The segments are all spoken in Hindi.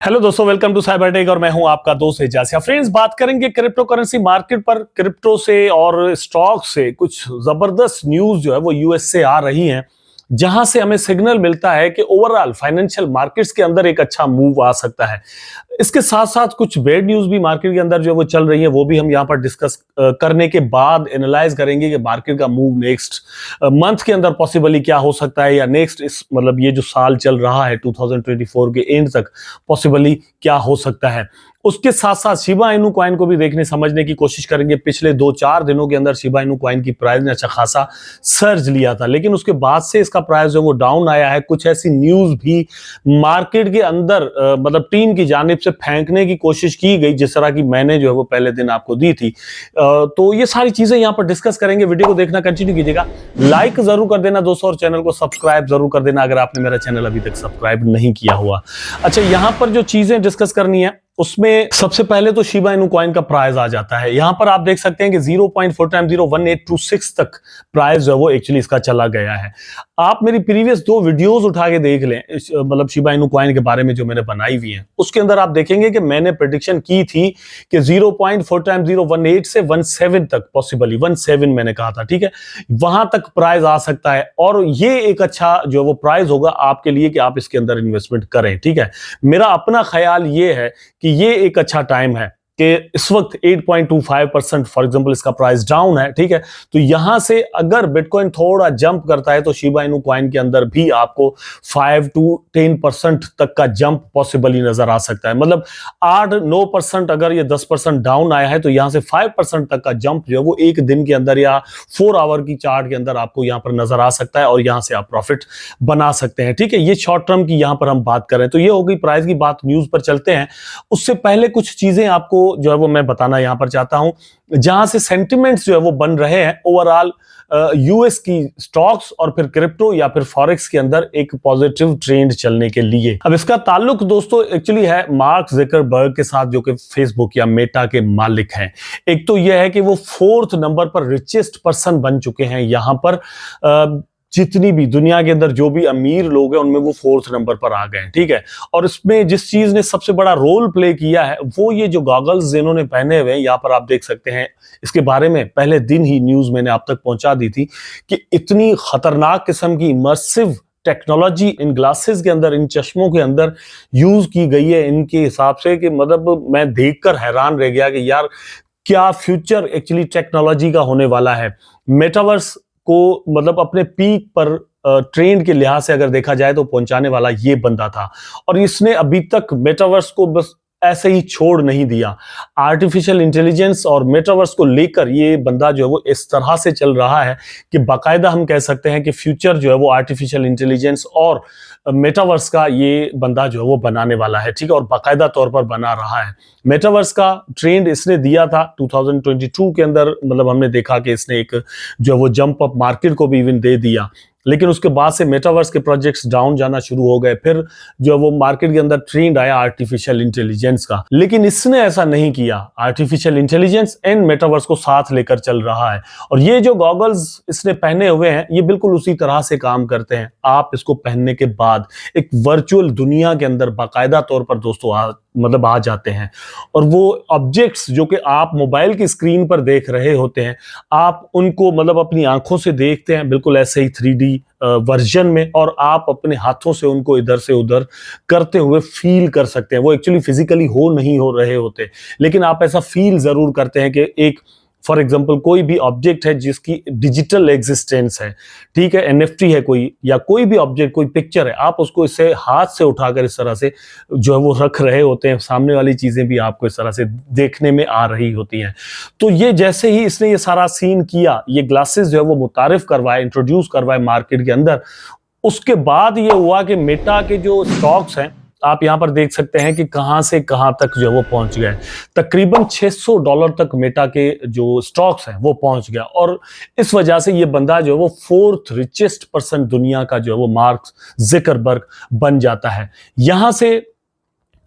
हेलो दोस्तों, वेलकम टू साइबर टेक और मैं हूं आपका दोस्त एजाज। फ्रेंड्स, बात करेंगे क्रिप्टो करेंसी मार्केट पर। क्रिप्टो से और स्टॉक से कुछ जबरदस्त न्यूज जो है वो यूएस से आ रही हैं, जहां से हमें सिग्नल मिलता है कि ओवरऑल फाइनेंशियल मार्केट्स के अंदर एक अच्छा मूव आ सकता है। इसके साथ साथ कुछ बैड न्यूज भी मार्केट के अंदर जो वो चल रही है, वो भी हम यहां पर डिस्कस करने के बाद एनालाइज करेंगे कि मार्केट का मूव नेक्स्ट मंथ के अंदर पॉसिबली क्या हो सकता है, या नेक्स्ट इस मतलब ये जो साल चल रहा है 2024 के एंड तक पॉसिबली क्या हो सकता है। उसके साथ साथ शिबा इनू कॉइन को भी देखने समझने की कोशिश करेंगे। पिछले 2-4 दिनों के अंदर शिबा इनू कॉइन की प्राइस ने अच्छा खासा सर्ज लिया था, लेकिन उसके बाद से इसका प्राइस जो वो डाउन आया है। कुछ ऐसी न्यूज भी मार्केट के अंदर मतलब टीम की जानिब से फेंकने की कोशिश की गई, जिस तरह की मैंने जो है वो पहले दिन आपको दी थी। तो ये सारी चीजें यहां पर डिस्कस करेंगे। वीडियो को देखना कंटिन्यू कीजिएगा, लाइक जरूर कर देना दोस्तों, और चैनल को सब्सक्राइब जरूर कर देना अगर आपने मेरा चैनल अभी तक सब्सक्राइब नहीं किया हुआ। अच्छा, यहां पर जो चीजें डिस्कस करनी है उसमें सबसे पहले तो शिबा इनू कॉइन का प्राइस आ जाता है। यहां पर आप देख सकते हैं कि 0.4 टाइम 0.1826 तक प्राइस जो है वो एक्चुअली इसका चला गया है। आप मेरी प्रीवियस 2 वीडियोस उठा के देख लें, मतलब शिबा इनू कॉइन के बारे में जो मैंने बनाई हुई है, उसके अंदर आप देखेंगे कि मैंने प्रेडिक्शन की थी कि 0.4 टाइम 0.18 से 1.7 तक, पॉसिबली 1.7 मैंने कहा था, ठीक है, वहां तक प्राइस आ सकता है। और ये एक अच्छा जो वो प्राइस होगा आपके लिए कि आप इसके अंदर इन्वेस्टमेंट करें, ठीक है। मेरा अपना ख्याल ये है कि ये एक अच्छा टाइम है कि इस वक्त 8.25% फॉर एग्जांपल इसका प्राइस डाउन है, ठीक है। तो यहां से अगर बिटकॉइन थोड़ा जंप करता है तो शिबा इनू कॉइन के अंदर भी आपको 5 to 10% तक का जंप पॉसिबली नजर आ सकता है। मतलब 8-9%, अगर ये 10% डाउन आया है तो यहां से 5% तक का जंप जो है वो एक दिन के अंदर या 4 आवर की चार्ट के अंदर आपको यहां पर नजर आ सकता है, और यहां से आप प्रॉफिट बना सकते हैं, ठीक है। ये शॉर्ट टर्म की यहां पर हम बात करें तो ये हो गई प्राइस की बात। न्यूज पर चलते हैं, उससे पहले कुछ चीजें आपको जो है वो मैं बताना यहां पर चाहता हूं, जहां से सेंटिमेंट्स जो है वो बन रहे हैं ओवरऑल यूएस की स्टॉक्स और फिर क्रिप्टो या फिर फॉरेक्स के अंदर एक पॉजिटिव ट्रेंड चलने के लिए। अब इसका ताल्लुक दोस्तों एक्चुअली है मार्क ज़करबर्ग के साथ, जो कि फेसबुक या मेटा के मालिक हैं। एक तो यह है कि वो 4th नंबर पर रिचेस्ट पर्सन बन चुके हैं। यहां पर जितनी भी दुनिया के अंदर जो भी अमीर लोग हैं उनमें वो 4th नंबर पर आ गए, ठीक है। और इसमें जिस चीज ने सबसे बड़ा रोल प्ले किया है वो ये जो गॉगल्स इन्होंने पहने हुए हैं, यहाँ पर आप देख सकते हैं। इसके बारे में पहले दिन ही न्यूज मैंने आप तक पहुंचा दी थी कि इतनी खतरनाक किस्म की इमर्सिव टेक्नोलॉजी इन ग्लासेस के अंदर, इन चश्मों के अंदर यूज की गई है इनके हिसाब से, कि मतलब मैं देखकर हैरान रह गया कि यार क्या फ्यूचर एक्चुअली टेक्नोलॉजी का होने वाला है। मेटावर्स को मतलब अपने पीक पर ट्रेंड के लिहाज से अगर देखा जाए तो पहुंचाने वाला ये बंदा था, और इसने अभी तक मेटावर्स को बस ऐसे ही छोड़ नहीं दिया। आर्टिफिशियल इंटेलिजेंस और मेटावर्स को लेकर ये बंदा जो है वो इस तरह से चल रहा है कि बाकायदा हम कह सकते हैं कि फ्यूचर जो है वो आर्टिफिशियल इंटेलिजेंस और मेटावर्स का ये बंदा जो है वो बनाने वाला है, ठीक है, और बाकायदा तौर पर बना रहा है। मेटावर्स का ट्रेंड इसने दिया था 2022 के अंदर, मतलब हमने देखा कि इसने एक जो है वो जंप अप मार्केट को भी इवन दे दिया, लेकिन उसके बाद से मेटावर्स के प्रोजेक्ट्स डाउन जाना शुरू हो गए। फिर जो वो मार्केट के अंदर ट्रेंड आया आर्टिफिशियल इंटेलिजेंस का, लेकिन इसने ऐसा नहीं किया। आर्टिफिशियल इंटेलिजेंस एंड मेटावर्स को साथ लेकर चल रहा है, और ये जो गॉगल्स इसने पहने हुए हैं ये बिल्कुल उसी तरह से काम करते हैं। आप इसको पहनने के बाद एक वर्चुअल दुनिया के अंदर बाकायदा तौर पर दोस्तों मतलब आ जाते हैं, और वो ऑब्जेक्ट्स जो कि आप मोबाइल की स्क्रीन पर देख रहे होते हैं, आप उनको मतलब अपनी आंखों से देखते हैं बिल्कुल ऐसे ही 3D वर्जन में, और आप अपने हाथों से उनको इधर से उधर करते हुए फील कर सकते हैं। वो एक्चुअली फिजिकली नहीं हो रहे होते, लेकिन आप ऐसा फील जरूर करते हैं कि एक फॉर एग्जाम्पल कोई भी ऑब्जेक्ट है जिसकी डिजिटल एग्जिस्टेंस है, ठीक है, NFT है कोई, या कोई भी ऑब्जेक्ट, कोई पिक्चर है, आप उसको इससे हाथ से उठाकर इस तरह से जो है वो रख रहे होते हैं, सामने वाली चीजें भी आपको इस तरह से देखने में आ रही होती हैं। तो ये जैसे ही इसने ये सारा सीन किया, ये ग्लासेस जो है वो मुतारिफ करवाए, इंट्रोड्यूस करवाए मार्केट के अंदर, उसके बाद ये हुआ कि मेटा के जो स्टॉक्स हैं आप यहां पर देख सकते हैं कि कहां से कहां तक जो है वो पहुंच गए। तकरीबन $600 तक मेटा के जो स्टॉक्स हैं वो पहुंच गया, और इस वजह से ये बंदा जो है वो 4th रिचेस्ट पर्सन दुनिया का जो है वो मार्क ज़करबर्ग बन जाता है। यहां से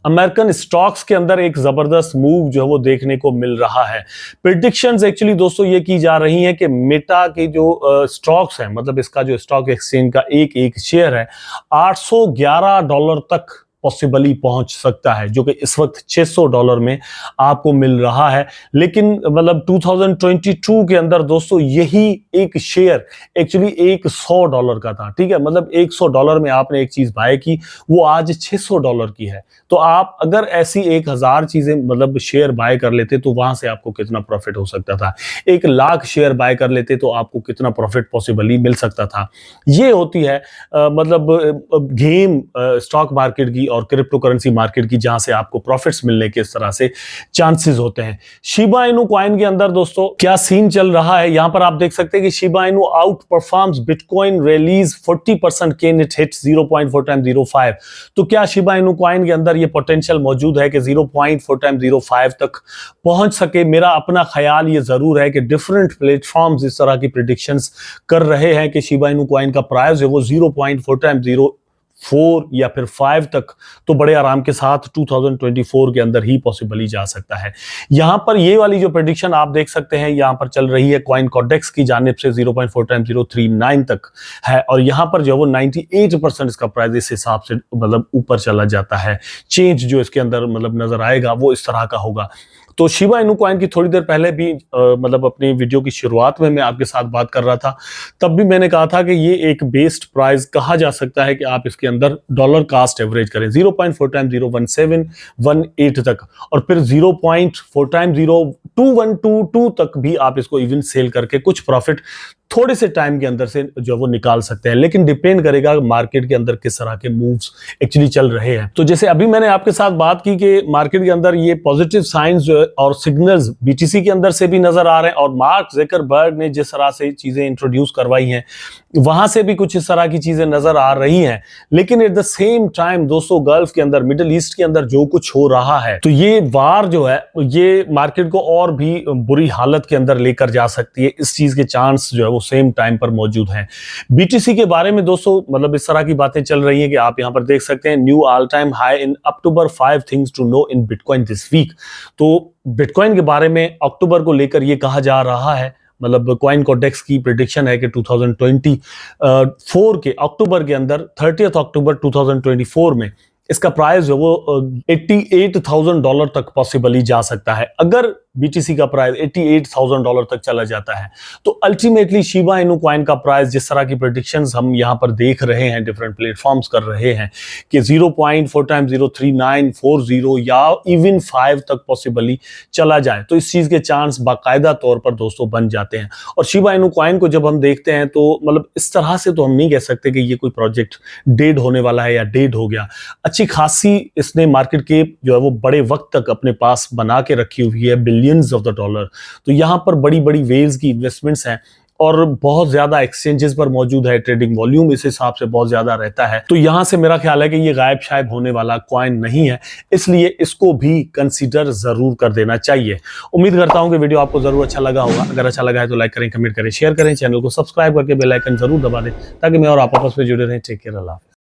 अमेरिकन स्टॉक्स के अंदर एक जबरदस्त मूव जो है वो देखने को मिल रहा है। प्रिडिक्शंस एक्चुअली दोस्तों ये की जा रही हैं कि मेटा के जो स्टॉक्स हैं, मतलब इसका जो स्टॉक एक्सचेंज का एक एक शेयर है $811 तक पॉसिबली पहुंच सकता है, जो कि इस वक्त $600 में आपको मिल रहा है। लेकिन मतलब 2022 के अंदर दोस्तों यही एक शेयर एक्चुअली $100 का था, ठीक है। मतलब $100 में आपने एक चीज बाय की, वो आज $600 की है। तो आप अगर ऐसी 1000 चीजें मतलब शेयर बाय कर लेते तो वहां से आपको कितना प्रॉफिट हो सकता था। 1,00,000 शेयर बाय कर लेते तो आपको कितना प्रॉफिट पॉसिबली मिल सकता था। ये होती है मतलब गेम स्टॉक मार्केट की और क्रिप्टो करेंसी मार्केट की, जहां से आपको प्रॉफिट्स मिलने के इस तरह से चांसेस होते हैं। शिबा इनू कॉइन के अंदर दोस्तों क्या सीन चल रहा है, यहां पर आप देख सकते हैं कि Shiba Inu outperforms Bitcoin rallies 40% can it hits 0.4 time 05। तो क्या शिबा इनू कॉइन के अंदर ये पोटेंशियल मौजूद है कि 0.4 टाइम 05 तक पहुंच सके? मेरा अपना ख्याल ये जरूर है कि डिफरेंट प्लेटफॉर्म्स इस तरह की प्रेडिक्शंस कर रहे हैं कि शिबा इनू कॉइन का प्राइस है वो 0.4 टाइम 04 या फिर 5 तक तो बड़े आराम के साथ 2024 के अंदर ही पॉसिबली जा सकता है। यहां पर ये वाली जो प्रेडिक्शन आप देख सकते हैं यहां पर चल रही है कॉइन कॉडेक्स की जानिब से 0.4 टाइम 039 तक है, और यहां पर जो वो 98% इसका प्राइस इस हिसाब से मतलब ऊपर चला जाता है। चेंज जो इसके अंदर मतलब नजर आएगा वो इस तरह का होगा। तो शिबा इनू कॉइन की थोड़ी देर पहले भी मतलब अपनी वीडियो की शुरुआत में मैं आपके साथ बात कर रहा था, तब भी मैंने कहा था कि ये एक बेस्ड प्राइस कहा जा सकता है कि आप इसके अंदर डॉलर कास्ट एवरेज करें 0.4 टाइम 01718 तक, और फिर 0.4 टाइम 02122 तक भी आप इसको इवन सेल करके कुछ प्रॉफिट थोड़े से टाइम के अंदर से जो वो निकाल सकते हैं। लेकिन डिपेंड करेगा मार्केट के अंदर किस तरह के मूव्स एक्चुअली चल रहे हैं। तो जैसे अभी मैंने आपके साथ बात की कि मार्केट के अंदर ये पॉजिटिव साइंस जो है और सिग्नल्स बीटीसी के अंदर से भी नजर आ रहे हैं, और मार्क ज़करबर्ग ने जिस तरह से चीजें इंट्रोड्यूस करवाई हैं वहां से भी कुछ इस तरह की चीजें नजर आ रही हैं। लेकिन एट द सेम टाइम दोस्तों गल्फ के अंदर, मिडिल ईस्ट के अंदर जो कुछ हो रहा है, तो ये वार जो है ये मार्केट को और भी बुरी हालत के अंदर लेकर जा सकती है। इस चीज के चांस जो है वो सेम टाइम पर मौजूद हैं। बीटीसी के बारे में दोस्तों मतलब इस तरह की बातें चल रही हैं कि आप यहां पर देख सकते हैं new all time high in October 5 things to know in Bitcoin this week. तो बिटकॉइन के बारे में अक्टूबर को लेकर ये कहा जा रहा है, मतलब कॉइन कॉडेक्स की प्रेडिक्शन है कि 2024 के अक्टूबर के अंदर 30 अक्टूबर 2024 में इसका प्राइस जो वो $88,000 तक पॉसिबली जा सकता है। अगर बीटीसी का प्राइस $88,000 तक चला जाता है तो अल्टीमेटली शिबा इनू कॉइन का प्राइस, जिस तरह की प्रेडिक्शंस हम यहां पर देख रहे हैं, डिफरेंट प्लेटफॉर्म्स कर रहे हैं कि 0.4 टाइम 03940 या इवन 5 तक पॉसिबली चला जाए, तो इस चीज के चांस बाकायदा तौर पर दोस्तों बन जाते हैं। और शिबा इनू कॉइन को जब हम देखते हैं तो मतलब इस तरह से तो हम नहीं कह सकते कि ये कोई प्रोजेक्ट डेड होने वाला है या डेड हो गया। अच्छी खासी इसने मार्केट के जो है वो बड़े वक्त तक अपने पास बना के रखी हुई है, बिलियंस ऑफ द डॉलर। तो यहां पर बड़ी बड़ी वेव्स की इन्वेस्टमेंट्स हैं और बहुत ज्यादा एक्सचेंजेस पर मौजूद है, ट्रेडिंग वॉल्यूम इस हिसाब से बहुत ज्यादा रहता है। तो यहां से मेरा ख्याल है कि ये गायब शायब होने वाला कॉइन नहीं है, इसलिए इसको भी कंसीडर जरूर कर देना चाहिए। उम्मीद करता हूं कि वीडियो आपको जरूर अच्छा लगा होगा। अगर अच्छा लगा है तो लाइक करें, कमेंट करें, शेयर करें, चैनल को सब्सक्राइब करके बेल आइकन जरूर दबा दें ताकि मैं और आप आपस में जुड़े रहें। टेक केयर, अल्लाह हाफिज़।